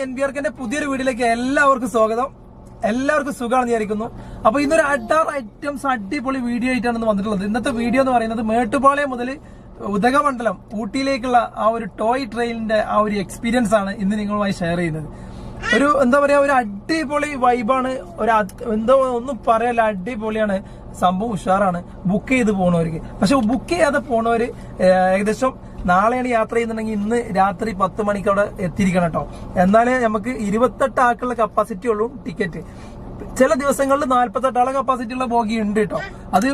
NBRKന്റെ പുതിയൊരു വീഡിയോയിലേക്ക് എല്ലാവർക്കും സ്വാഗതം. എല്ലാവർക്കും സുഖമാണെന്ന് വിചാരിക്കുന്നു. അപ്പൊ ഇന്നൊരു ഐറ്റംസ് അടിപൊളി വീഡിയോ ആയിട്ടാണ് വന്നിട്ടുള്ളത്. ഇന്നത്തെ വീഡിയോ എന്ന് പറയുന്നത് മേട്ടുപാളയം മുതൽ ഉദകമണ്ഡലം ഊട്ടിയിലേക്കുള്ള ആ ഒരു ടോയ് ട്രെയിനിന്റെ ആ ഒരു എക്സ്പീരിയൻസ് ആണ് ഇന്ന് നിങ്ങളുമായി ഷെയർ ചെയ്യുന്നത്. ഒരു എന്താ പറയാ, ഒരു അടിപൊളി വൈബാണ്. എന്തോ ഒന്നും പറയല്ല, അടിപൊളിയാണ് സംഭവം, ഉഷാറാണ് ബുക്ക് ചെയ്ത് പോണവർക്ക്. പക്ഷെ ബുക്ക് ചെയ്യാതെ പോണവര് ഏകദേശം നാളെയാണ് യാത്ര ചെയ്യുന്നുണ്ടെങ്കിൽ ഇന്ന് രാത്രി 10 മണിക്ക് അവിടെ എത്തിയിരിക്കണം കേട്ടോ. എന്നാലേ നമുക്ക് 28 ആൾക്കുള്ള കപ്പാസിറ്റി ഉള്ളൂ ടിക്കറ്റ്. ചില ദിവസങ്ങളിൽ 48 ആളെ കപ്പാസിറ്റി ഉള്ള ബോഗി ഉണ്ട് കേട്ടോ. അത്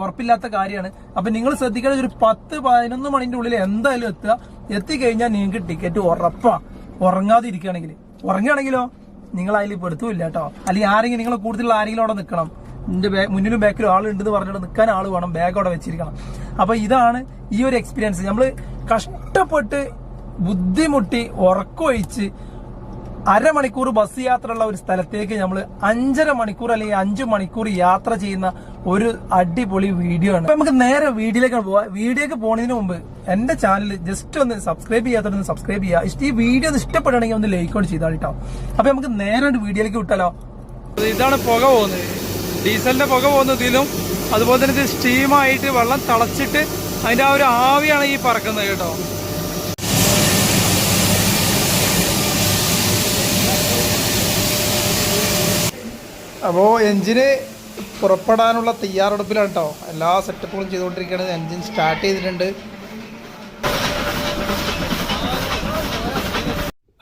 ഉറപ്പില്ലാത്ത കാര്യമാണ്. അപ്പൊ നിങ്ങൾ ശ്രദ്ധിക്കേണ്ടത് ഒരു 10-11 മണിന്റെ ഉള്ളിൽ എന്തായാലും എത്തിക്കഴിഞ്ഞാൽ നിങ്ങൾക്ക് ടിക്കറ്റ് ഉറപ്പാ. ഉറങ്ങുകയാണെങ്കിലോ നിങ്ങൾ അതിൽ പെടുത്തൂല്ല കേട്ടോ. അല്ലെങ്കിൽ ആരെങ്കിലും നിങ്ങളെ കൂടുതലുള്ള ആരെങ്കിലും അവിടെ നിൽക്കണം. നിന്റെ മുന്നിലും ബാക്കിലും ആളുണ്ടെന്ന് പറഞ്ഞിട്ട് നിൽക്കാൻ ആള് വേണം, ബാഗ് അവിടെ വെച്ചിരിക്കണം. അപ്പൊ ഇതാണ് ഈ ഒരു എക്സ്പീരിയൻസ്. നമ്മൾ കഷ്ടപ്പെട്ട് ബുദ്ധിമുട്ടി ഉറക്കമൊഴിച്ച് അരമണിക്കൂർ ബസ് യാത്ര ഉള്ള ഒരു സ്ഥലത്തേക്ക് നമ്മൾ 5.5 മണിക്കൂർ അല്ലെങ്കിൽ 5 മണിക്കൂർ യാത്ര ചെയ്യുന്ന ഒരു അടിപൊളി വീഡിയോ ആണ്. അപ്പൊ നമുക്ക് നേരെ വീഡിയോയിലേക്ക് പോവാം. വീഡിയോക്ക് പോകുന്നതിന് മുമ്പ് എന്റെ ചാനൽ ജസ്റ്റ് ഒന്ന് സബ്സ്ക്രൈബ് ചെയ്യാത്തതൊന്ന് സബ്സ്ക്രൈബ് ചെയ്യുക. ഈ വീഡിയോ ഇഷ്ടപ്പെടുകയാണെങ്കിൽ ഒന്ന് ലൈക്ക് കൊണ്ട് ചെയ്താൽ കേട്ടോ. അപ്പൊ നമുക്ക് നേരെ വീഡിയോയിലേക്ക് വിട്ടാലോ. ഇതാണ് പുക പോകുന്നത്, ഡീസലിന്റെ പുക പോകുന്നതിലും അതുപോലെ തന്നെ ഇത് സ്റ്റീമായിട്ട് വെള്ളം തിളച്ചിട്ട് അതിന്റെ ആ ഒരു ആവിയാണ് ഈ പറക്കുന്നത് കേട്ടോ. അപ്പോ എഞ്ചിന് പുറപ്പെടാനുള്ള തയ്യാറെടുപ്പിലാണ് കേട്ടോ. എല്ലാ സെറ്റപ്പുകളും ചെയ്തുകൊണ്ടിരിക്കുകയാണ്. എഞ്ചിൻ സ്റ്റാർട്ട് ചെയ്തിട്ടുണ്ട്.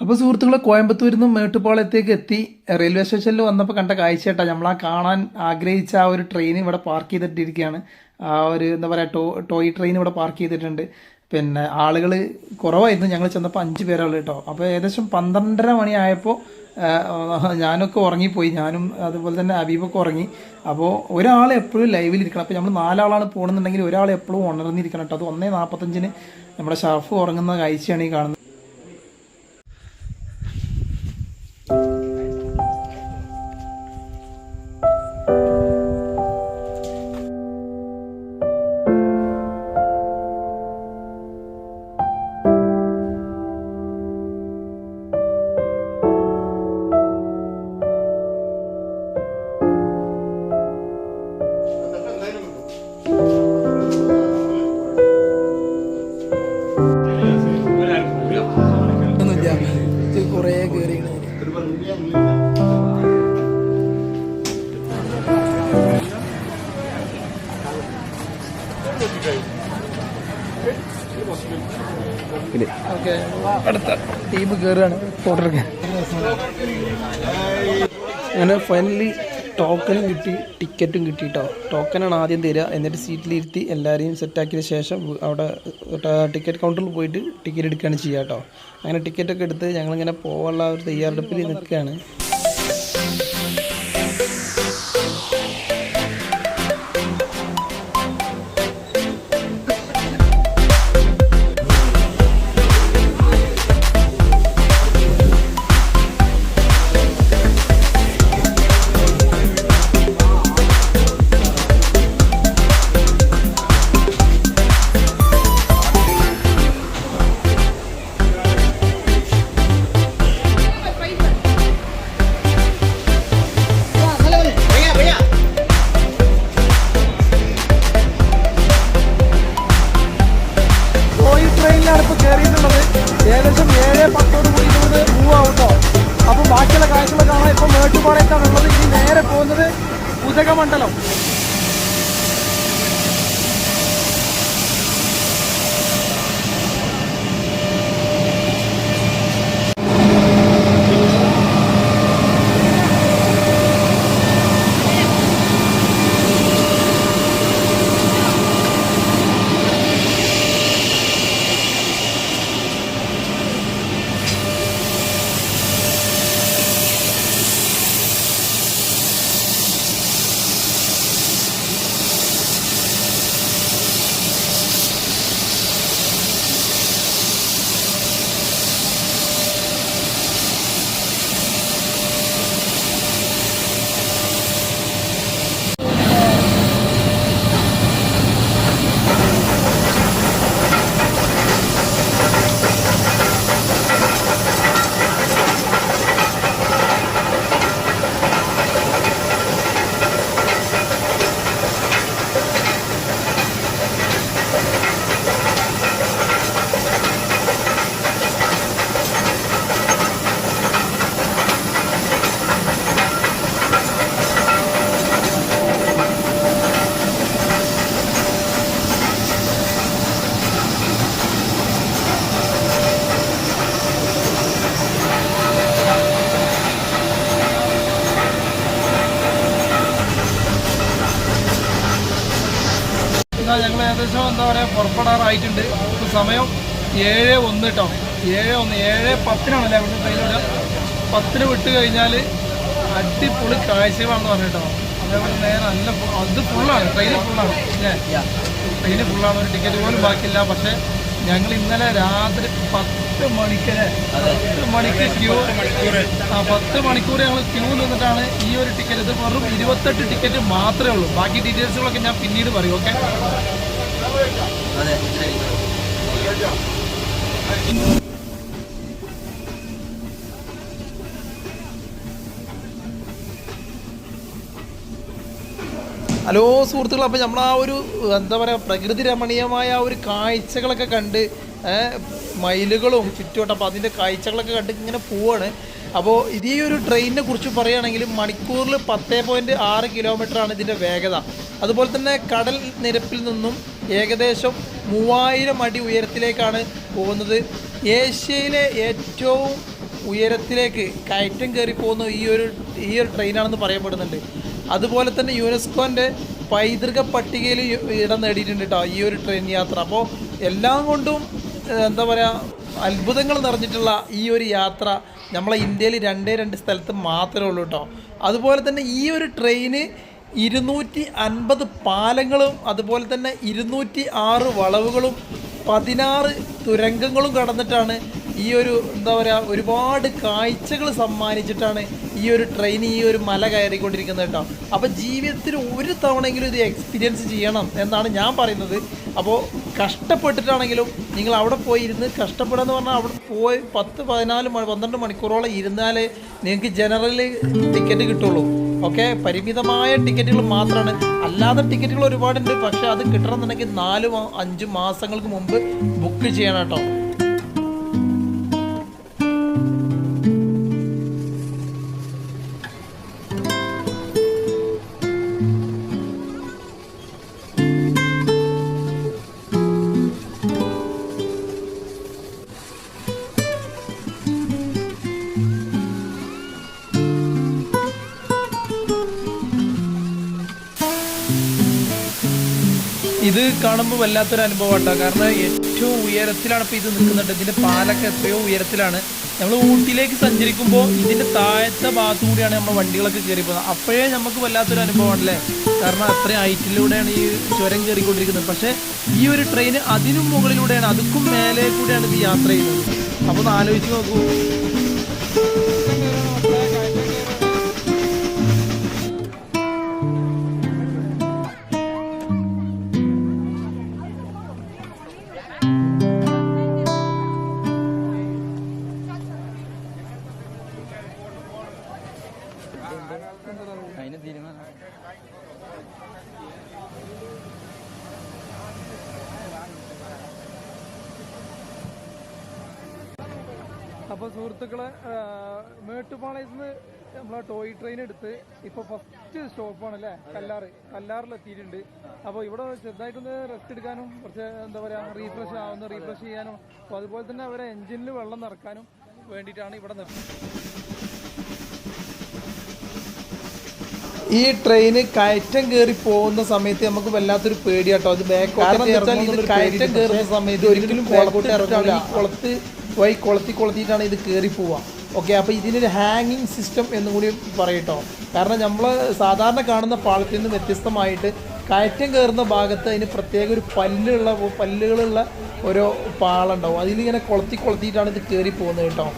അപ്പോൾ സുഹൃത്തുക്കളെ, കോയമ്പത്തൂരിൽ നിന്നും മേട്ടുപാളയത്തേക്ക് എത്തി. റെയിൽവേ സ്റ്റേഷനിൽ വന്നപ്പോൾ കണ്ട കാഴ്ച കേട്ടോ. നമ്മളാ കാണാൻ ആഗ്രഹിച്ച ആ ഒരു ട്രെയിൻ ഇവിടെ പാർക്ക് ചെയ്തിട്ടിരിക്കുകയാണ്. ആ ഒരു എന്താ പറയുക, ടോയ് ട്രെയിൻ ഇവിടെ പാർക്ക് ചെയ്തിട്ടുണ്ട്. പിന്നെ ആളുകൾ കുറവായിരുന്നു. ഞങ്ങൾ ചെന്നപ്പോൾ 5 പേരുള്ളൂ കേട്ടോ. അപ്പോൾ ഏകദേശം 12:30 മണിയായപ്പോൾ ഞാനൊക്കെ ഉറങ്ങിപ്പോയി. ഞാനും അതുപോലെ തന്നെ അബീബൊക്കെ ഉറങ്ങി. അപ്പോൾ ഒരാൾ എപ്പോഴും ലൈവിലിരിക്കണം. അപ്പോൾ നമ്മൾ 4 ആളാണ് പോകുന്നുണ്ടെങ്കിൽ ഒരാൾ എപ്പോഴും ഉണർന്നിരിക്കണം കേട്ടോ. അത് 1:45 നമ്മുടെ ഷാഫ് ഉറങ്ങുന്ന കാഴ്ചയാണ് ഈ കാണുന്നത്. കുറേ കയറിയാണ്. ഓക്കെ, അടുത്ത ടീം കയറുകയാണ്. ഫോട്ടോ അങ്ങനെ ഫൈനലി ടോക്കനും കിട്ടി, ടിക്കറ്റും കിട്ടി കേട്ടോ. ടോക്കനാണ് ആദ്യം തരിക. എന്നിട്ട് സീറ്റിലിരുത്തി എല്ലാവരെയും സെറ്റാക്കിയ ശേഷം അവിടെ ടിക്കറ്റ് കൗണ്ടറിൽ പോയിട്ട് ടിക്കറ്റ് എടുക്കുകയാണ് ചെയ്യുക കേട്ടോ. അങ്ങനെ ടിക്കറ്റൊക്കെ എടുത്ത് ഞങ്ങളിങ്ങനെ പോകാനുള്ള ഒരു തയ്യാറെടുപ്പിൽ നിൽക്കുകയാണ്. ഏകദേശം 7:10 കൂടി ഇതുകൊണ്ട് മൂവാവും കേട്ടോ. അപ്പോൾ ബാക്കിയുള്ള കാഴ്ചകൾ കാണാൻ ഇപ്പോൾ മേട്ടുപാളയത്താണുള്ളത്. ഇനി നേരെ പോകുന്നത് ഉദകമണ്ഡലം. ഞങ്ങൾ ഏകദേശം എന്താ പറയുക പുറപ്പെടാറായിട്ടുണ്ട്. ഇപ്പോൾ സമയം 7:01 കേട്ടോ. 7:10 അവിടെ ട്രെയിൻ വിടുക. 10 വിട്ട് കഴിഞ്ഞാൽ അടിപൊളി കാഴ്ചകളാണെന്ന് പറഞ്ഞിട്ടോ. അതേപോലെ നേരെ നല്ല അത് ഫുള്ളാണ്, ട്രെയിൻ ഫുള്ളാണ്. ട്രെയിൻ ഫുള്ളാണ്, ഒരു ടിക്കറ്റ് പോലും ബാക്കിയില്ല. പക്ഷേ ഞങ്ങൾ ഇന്നലെ രാത്രി 10 മണിക്ക് ക്യൂ 10 മണിക്കൂർ ഞങ്ങൾ ക്യൂ നിന്നിട്ടാണ് ഈ ഒരു ടിക്കറ്റ്. ഇത് വെറും 28 ടിക്കറ്റ് മാത്രമേ ഉള്ളൂ. ബാക്കി ഡീറ്റെയിൽസുകളൊക്കെ ഞാൻ പിന്നീട് പറയും. ഓക്കെ. ഹലോ സുഹൃത്തുക്കൾ, അപ്പോൾ നമ്മൾ ആ ഒരു എന്താ പറയുക പ്രകൃതി രമണീയമായ ആ ഒരു കാഴ്ചകളൊക്കെ കണ്ട് മയിലുകളും ചുറ്റുവട്ടം, അപ്പോൾ അതിൻ്റെ കാഴ്ചകളൊക്കെ കണ്ട് ഇങ്ങനെ പോവാണ്. അപ്പോൾ ഇതീ ഒരു ട്രെയിനിനെ കുറിച്ച് പറയുകയാണെങ്കിൽ മണിക്കൂറിൽ 10.6 കിലോമീറ്ററാണ് ഇതിൻ്റെ വേഗത. അതുപോലെ തന്നെ കടൽ നിരപ്പിൽ നിന്നും ഏകദേശം 3000 അടി ഉയരത്തിലേക്കാണ് പോകുന്നത്. ഏഷ്യയിലെ ഏറ്റവും ഉയരത്തിലേക്ക് കയറ്റം കയറി പോകുന്ന ഈ ഒരു ട്രെയിനാണെന്ന് പറയപ്പെടുന്നുണ്ട്. അതുപോലെ തന്നെ യുനെസ്കോൻ്റെ പൈതൃക പട്ടികയിൽ ഇടം നേടിയിട്ടുണ്ട് കേട്ടോ ഈ ഒരു ട്രെയിൻ യാത്ര. അപ്പോൾ എല്ലാം കൊണ്ടും എന്താ പറയുക അത്ഭുതങ്ങൾ നിറഞ്ഞിട്ടുള്ള ഈ ഒരു യാത്ര നമ്മളെ ഇന്ത്യയിൽ 2 സ്ഥലത്ത് മാത്രമേ ഉള്ളൂ കേട്ടോ. അതുപോലെ തന്നെ ഈ ഒരു ട്രെയിന് 250 പാലങ്ങളും അതുപോലെ തന്നെ 206 വളവുകളും 16 തുരങ്കങ്ങളും കടന്നിട്ടാണ് ഈ ഒരു എന്താ പറയുക ഒരുപാട് കാഴ്ചകൾ സമ്മാനിച്ചിട്ടാണ് ഈ ഒരു ട്രെയിൻ ഈ ഒരു മല കയറിക്കൊണ്ടിരിക്കുന്നത് കേട്ടോ. അപ്പോൾ ജീവിതത്തിൽ ഒരു തവണയെങ്കിലും ഇത് എക്സ്പീരിയൻസ് ചെയ്യണം എന്നാണ് ഞാൻ പറയുന്നത്. അപ്പോൾ കഷ്ടപ്പെട്ടിട്ടാണെങ്കിലും നിങ്ങൾ അവിടെ പോയി ഇരുന്ന് കഷ്ടപ്പെടാന്ന് പറഞ്ഞാൽ അവിടെ പോയി 10-12 മണിക്കൂറോളം ഇരുന്നാലേ നിങ്ങൾക്ക് ജനറൽ ടിക്കറ്റ് കിട്ടുള്ളൂ. ഓക്കെ, പരിമിതമായ ടിക്കറ്റുകൾ മാത്രമാണ്. അല്ലാതെ ടിക്കറ്റുകൾ ഒരുപാടുണ്ട്. പക്ഷേ അത് കിട്ടണമെന്നുണ്ടെങ്കിൽ 4-5 മാസങ്ങൾക്ക് മുമ്പ് ബുക്ക് ചെയ്യണം കേട്ടോ. ഇത് കാണുമ്പോൾ വല്ലാത്തൊരു അനുഭവം കേട്ടോ. കാരണം ഏറ്റവും ഉയരത്തിലാണ് ഇപ്പോൾ ഇത് നിൽക്കുന്നുണ്ട്. ഇതിൻ്റെ പാലൊക്കെ എത്രയോ ഉയരത്തിലാണ്. നമ്മൾ ഊട്ടിയിലേക്ക് സഞ്ചരിക്കുമ്പോൾ ഇതിൻ്റെ താഴത്തെ ഭാഗത്തു കൂടിയാണ് നമ്മൾ വണ്ടികളൊക്കെ കയറി പോകുന്നത്. അപ്പോഴേ നമുക്ക് വല്ലാത്തൊരു അനുഭവമാണല്ലേ. കാരണം അത്രയും ഹൈറ്റിലൂടെയാണ് ഈ ചുരം കയറിക്കൊണ്ടിരിക്കുന്നത്. പക്ഷേ ഈ ഒരു ട്രെയിൻ അതിനും മുകളിലൂടെയാണ്, അതുക്കും മേലെ കൂടെയാണ് ഇത് യാത്ര ചെയ്യുന്നത്. അപ്പോൾ ഒന്ന് ആലോചിച്ച് നോക്കൂ. അപ്പോൾ സുഹൃത്തുക്കളെ, മേട്ടുപാളയത്ത് നിന്ന് നമ്മളെ ടോയ് ട്രെയിൻ എടുത്ത് ഇപ്പോൾ ഫസ്റ്റ് സ്റ്റോപ്പാണല്ലേ കല്ലാറിലെത്തിയിട്ടുണ്ട്. അപ്പോൾ ഇവിടെ ചെറുതായിട്ടൊന്ന് റെസ്റ്റ് എടുക്കാനും കുറച്ച് എന്താ പറയുക റീഫ്രഷ് ചെയ്യാനും അപ്പോൾ അതുപോലെ തന്നെ അവരെ എൻജിനിൽ വെള്ളം നിറക്കാനും വേണ്ടിയിട്ടാണ് ഇവിടെ നിർത്തുന്നത്. ഈ ട്രെയിന് കയറ്റം കയറി പോകുന്ന സമയത്ത് നമുക്ക് വല്ലാത്തൊരു പേടിയാട്ടോ. അത് കയറ്റം കയറുന്ന സമയത്ത് ഒരിക്കലും കൊളത്തിയിട്ടാണ് ഇത് കയറി പോവുക. ഓക്കെ, അപ്പോൾ ഇതിനൊരു ഹാങ്ങിങ് സിസ്റ്റം എന്നും കൂടി പറയട്ടോ. കാരണം നമ്മൾ സാധാരണ കാണുന്ന പാളത്തിൽ നിന്ന് വ്യത്യസ്തമായിട്ട് കയറ്റം കയറുന്ന ഭാഗത്ത് അതിന് പ്രത്യേക ഒരു പല്ലുകളുള്ള ഓരോ പാളുണ്ടാവും. അതിലിങ്ങനെ കൊളത്തിയിട്ടാണ് ഇത് കയറി പോകുന്നത് കേട്ടോ.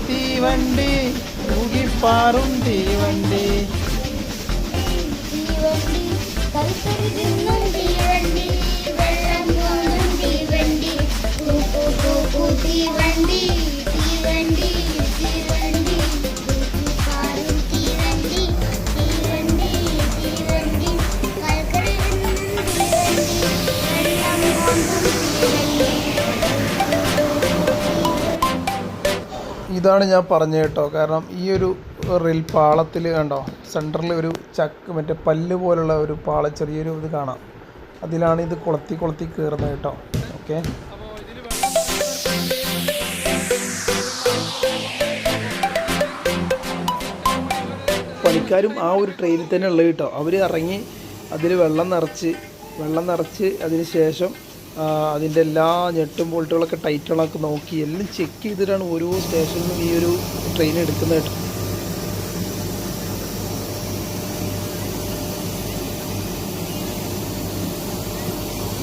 തീവണ്ടി ൂകിപ്പാറും തീവണ്ടി ഇതാണ് ഞാൻ പറഞ്ഞത് കേട്ടോ. കാരണം ഈ ഒരു റെയിൽ പാളത്തിൽ കണ്ടോ സെൻറ്ററിൽ ഒരു മറ്റേ പല്ല് പോലുള്ള ഒരു ചെറിയൊരു ഇത് കാണാം. അതിലാണ് ഇത് കൊളത്തി കയറുന്നത് കേട്ടോ. ഓക്കെ, പണിക്കാരും ആ ഒരു ട്രെയിനിൽ തന്നെ ഉള്ളത് കേട്ടോ. അവർ ഇറങ്ങി അതിൽ വെള്ളം നിറച്ച് അതിന് ശേഷം അതിൻ്റെ എല്ലാ ഞെട്ടും ബോൾട്ടുകളൊക്കെ ടൈറ്റുകളൊക്കെ നോക്കി എല്ലാം ചെക്ക് ചെയ്തിട്ടാണ് ഓരോ സ്റ്റേഷനിലും ഈ ഒരു ട്രെയിൻ എടുക്കുന്നത് കേട്ടോ.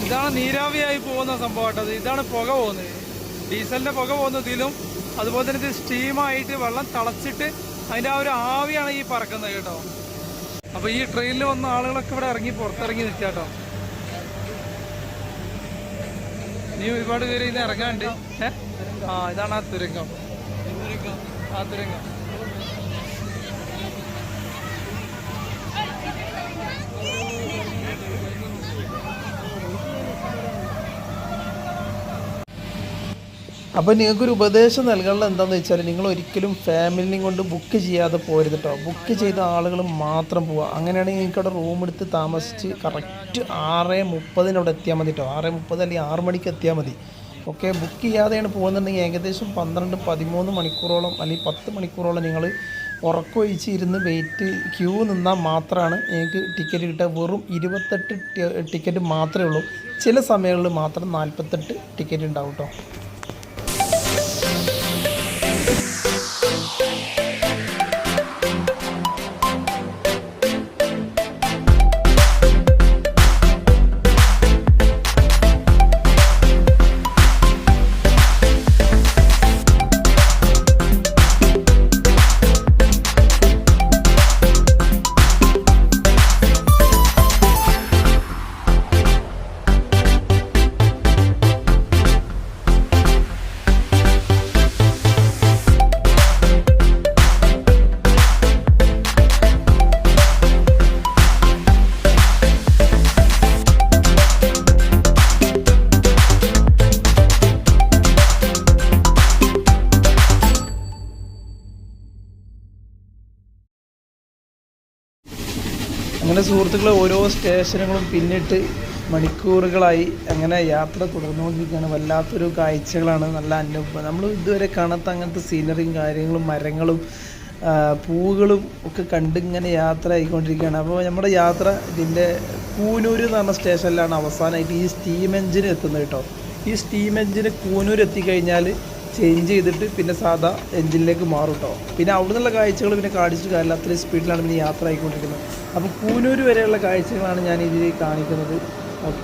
ഇതാണ് നീരാവിയായി പോകുന്ന സംഭവം കേട്ടോ. ഇതാണ് പുക പോകുന്നത്, ഡീസലിൻ്റെ പുക പോകുന്നതിലും അതുപോലെ തന്നെ ഇത് സ്റ്റീമായിട്ട് വെള്ളം തിളച്ചിട്ട് അതിൻ്റെ ആ ഒരു ആവിയാണ് ഈ പറക്കുന്നത് കേട്ടോ. അപ്പോൾ ഈ ട്രെയിനിൽ വന്ന ആളുകളൊക്കെ ഇവിടെ പുറത്തിറങ്ങി നിൽക്കുക കേട്ടോ. ഇനി ഒരുപാട് പേര് ഇന്ന് ഇറങ്ങാണ്ട്. ഇതാണ് ആ തുരങ്കം. അപ്പോൾ നിങ്ങൾക്കൊരു ഉപദേശം നൽകാനുള്ള എന്താണെന്ന് വെച്ചാൽ, നിങ്ങൾ ഒരിക്കലും ഫാമിലിനെയും കൊണ്ട് ബുക്ക് ചെയ്യാതെ പോരുത് കേട്ടോ. ബുക്ക് ചെയ്ത ആളുകൾ മാത്രം പോവുക. അങ്ങനെയാണെങ്കിൽ നിങ്ങൾക്ക് അവിടെ റൂം എടുത്ത് താമസിച്ച് കറക്റ്റ് 6:30 അവിടെ എത്തിയാൽ മതി കേട്ടോ. 6:30 അല്ലെങ്കിൽ 6 മണിക്ക് എത്തിയാൽ മതി. ഓക്കെ, ബുക്ക് ചെയ്യാതെയാണ് പോകുന്നുണ്ടെങ്കിൽ ഏകദേശം 12-13 മണിക്കൂറോളം അല്ലെങ്കിൽ 10 മണിക്കൂറോളം നിങ്ങൾ ഉറക്കമൊഴിച്ച് ഇരുന്ന് ക്യൂ നിന്നാൽ മാത്രമാണ് നിങ്ങൾക്ക് ടിക്കറ്റ് കിട്ടുക. വെറും 28 ടിക്കറ്റ് മാത്രമേ ഉള്ളൂ. ചില സമയങ്ങളിൽ മാത്രം 48 ടിക്കറ്റ് ഉണ്ടാവും കേട്ടോ. അങ്ങനെ സുഹൃത്തുക്കളെ ഓരോ സ്റ്റേഷനുകളും പിന്നിട്ട് മണിക്കൂറുകളായി അങ്ങനെ യാത്ര തുടർന്നുകൊണ്ടിരിക്കുകയാണ്. വല്ലാത്തൊരു കാഴ്ചകളാണ്, നല്ല അനുഭവം. നമ്മൾ ഇതുവരെ കാണാത്ത അങ്ങനത്തെ സീനറിയും കാര്യങ്ങളും മരങ്ങളും പൂവുകളും ഒക്കെ കണ്ടിങ്ങനെ യാത്ര ആയിക്കൊണ്ടിരിക്കുകയാണ്. അപ്പോൾ നമ്മുടെ യാത്ര ഇതിൻ്റെ കൂനൂർ എന്ന് പറഞ്ഞ സ്റ്റേഷനിലാണ് അവസാനമായിട്ട് ഈ സ്റ്റീം എഞ്ചിൻ എത്തുന്നത് കേട്ടോ. ഈ സ്റ്റീം എഞ്ചിന് കൂനൂർ എത്തിക്കഴിഞ്ഞാൽ ചേഞ്ച് ചെയ്തിട്ട് പിന്നെ സാധാ എഞ്ചിനിലേക്ക് മാറും കേട്ടോ. പിന്നെ അവിടെ നിന്നുള്ള കാഴ്ചകൾ പിന്നെ കാണിച്ചിട്ട് കാര്യമില്ല, അത്രയും സ്പീഡിലാണ് പിന്നെ യാത്ര ആയിക്കൊണ്ടിരിക്കുന്നത്. അപ്പോൾ കൂനൂർ വരെയുള്ള കാഴ്ചകളാണ് ഞാൻ ഇതിൽ കാണിക്കുന്നത്. ഓക്കെ,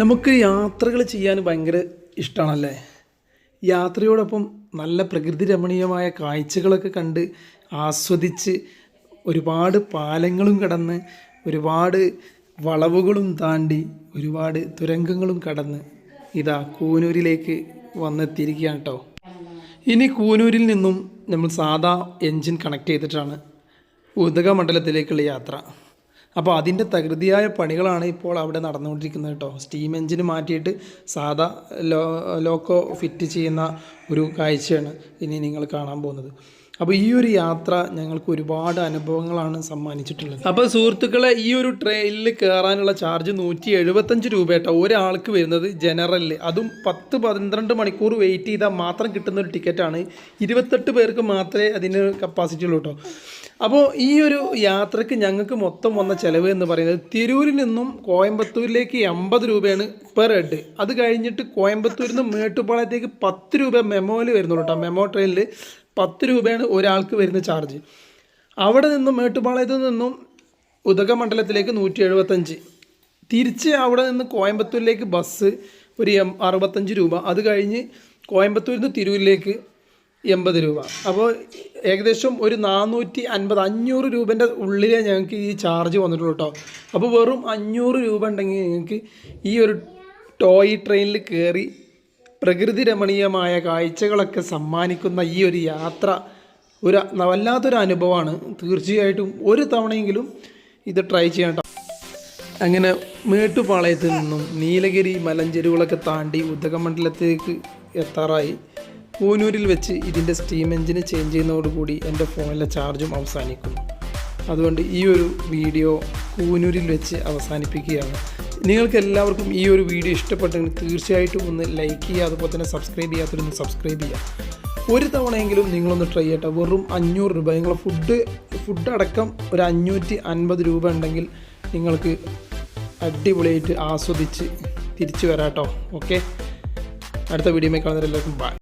നമുക്ക് യാത്രകൾ ചെയ്യാൻ ഭയങ്കര ഇഷ്ടമാണല്ലേ. യാത്രയോടൊപ്പം നല്ല പ്രകൃതി രമണീയമായ കാഴ്ചകളൊക്കെ കണ്ട് ആസ്വദിച്ച് ഒരുപാട് പാലങ്ങളും കടന്ന് ഒരുപാട് വളവുകളും താണ്ടി ഒരുപാട് തുരങ്കങ്ങളും കടന്ന് ഇതാ കൂനൂരിലേക്ക് വന്നെത്തിയിരിക്കുകയാണ് കേട്ടോ. ഇനി കൂനൂരിൽ നിന്നും നമ്മൾ സാധാ എൻജിൻ കണക്ട് ചെയ്തിട്ടാണ് ഉദകമണ്ഡലത്തിലേക്കുള്ള യാത്ര. അപ്പോൾ അതിൻ്റെ തകൃതിയായ പണികളാണ് ഇപ്പോൾ അവിടെ നടന്നുകൊണ്ടിരിക്കുന്നത് കേട്ടോ. സ്റ്റീം എഞ്ചിന് മാറ്റിയിട്ട് സാധാ ലോക്കോ ഫിറ്റ് ചെയ്യുന്ന ഒരു കാഴ്ചയാണ് ഇനി നിങ്ങൾ കാണാൻ പോകുന്നത്. അപ്പോൾ ഈ ഒരു യാത്ര ഞങ്ങൾക്ക് ഒരുപാട് അനുഭവങ്ങളാണ് സമ്മാനിച്ചിട്ടുള്ളത്. അപ്പോൾ സുഹൃത്തുക്കളെ, ഈ ഒരു ട്രെയിനിൽ കയറാനുള്ള ചാർജ് 175 രൂപ കേട്ടോ ഒരാൾക്ക് വരുന്നത് ജനറലിൽ. അതും 10-12 മണിക്കൂർ വെയിറ്റ് ചെയ്താൽ മാത്രം കിട്ടുന്ന ഒരു ടിക്കറ്റാണ്. 28 പേർക്ക് മാത്രമേ അതിന് കപ്പാസിറ്റി ഉള്ളൂ കേട്ടോ. അപ്പോൾ ഈ ഒരു യാത്രയ്ക്ക് ഞങ്ങൾക്ക് മൊത്തം വന്ന ചിലവ് എന്ന് പറയുന്നത് തിരൂരിൽ നിന്നും കോയമ്പത്തൂരിലേക്ക് 80 രൂപയാണ് പെർ ഹെഡ്. അത് കഴിഞ്ഞിട്ട് കോയമ്പത്തൂരിൽ നിന്ന് മേട്ടുപ്പാളയത്തേക്ക് 10 രൂപ മെമോയിൽ വരുന്നുള്ളൂ കേട്ടോ. മെമോ ട്രെയിനിൽ 10 രൂപയാണ് ഒരാൾക്ക് വരുന്ന ചാർജ്. അവിടെ നിന്നും മേട്ടുപ്പാളയത്തു നിന്നും ഉദകമണ്ഡലത്തിലേക്ക് 175. തിരിച്ച് അവിടെ നിന്ന് കോയമ്പത്തൂരിലേക്ക് ബസ് ഒരു 65 രൂപ. അത് കഴിഞ്ഞ് കോയമ്പത്തൂരിൽ നിന്ന് തിരൂരിലേക്ക് 80 രൂപ. അപ്പോൾ ഏകദേശം ഒരു 450-500 രൂപേൻ്റെ ഉള്ളിലേ ഞങ്ങൾക്ക് ഈ ചാർജ് വന്നിട്ടുള്ളൂ കേട്ടോ. അപ്പോൾ വെറും 500 രൂപ ഉണ്ടെങ്കിൽ ഞങ്ങൾക്ക് ഈ ഒരു ടോയ് ട്രെയിനിൽ കയറി പ്രകൃതി രമണീയമായ കാഴ്ചകളൊക്കെ സമ്മാനിക്കുന്ന ഈ ഒരു യാത്ര വല്ലാത്തൊരു അനുഭവമാണ്. തീർച്ചയായിട്ടും ഒരു തവണയെങ്കിലും ഇത് ട്രൈ ചെയ്യണം കേട്ടോ. അങ്ങനെ മേട്ടുപാളയത്ത് നിന്നും നീലഗിരി മലഞ്ചെരുവുകളൊക്കെ താണ്ടി ഉദകമണ്ഡലത്തേക്ക് എത്താറായി. കൂനൂരിൽ വെച്ച് ഇതിൻ്റെ സ്റ്റീം എഞ്ചിന് ചേഞ്ച് ചെയ്യുന്നതോടുകൂടി എൻ്റെ ഫോണിലെ ചാർജും അവസാനിക്കുന്നു. അതുകൊണ്ട് ഈ ഒരു വീഡിയോ കൂനൂരിൽ വെച്ച് അവസാനിപ്പിക്കുകയാണ്. നിങ്ങൾക്ക് എല്ലാവർക്കും ഈ ഒരു വീഡിയോ ഇഷ്ടപ്പെട്ടെങ്കിൽ തീർച്ചയായിട്ടും ഒന്ന് ലൈക്ക് ചെയ്യുക. അതുപോലെ തന്നെ സബ്സ്ക്രൈബ് ചെയ്യാത്തവരൊന്ന് സബ്സ്ക്രൈബ് ചെയ്യുക. ഒരു തവണയെങ്കിലും നിങ്ങളൊന്ന് ട്രൈ ചെയ്യട്ടെ. വെറും 500 രൂപ നിങ്ങളെ ഫുഡ് അടക്കം ഒരു 550 രൂപ ഉണ്ടെങ്കിൽ നിങ്ങൾക്ക് അടിപൊളിയായിട്ട് ആസ്വദിച്ച് തിരിച്ചു വരാം കേട്ടോ. ഓക്കെ, അടുത്ത വീഡിയോയിൽ കാണുന്നവരെല്ലാവർക്കും ബൈ.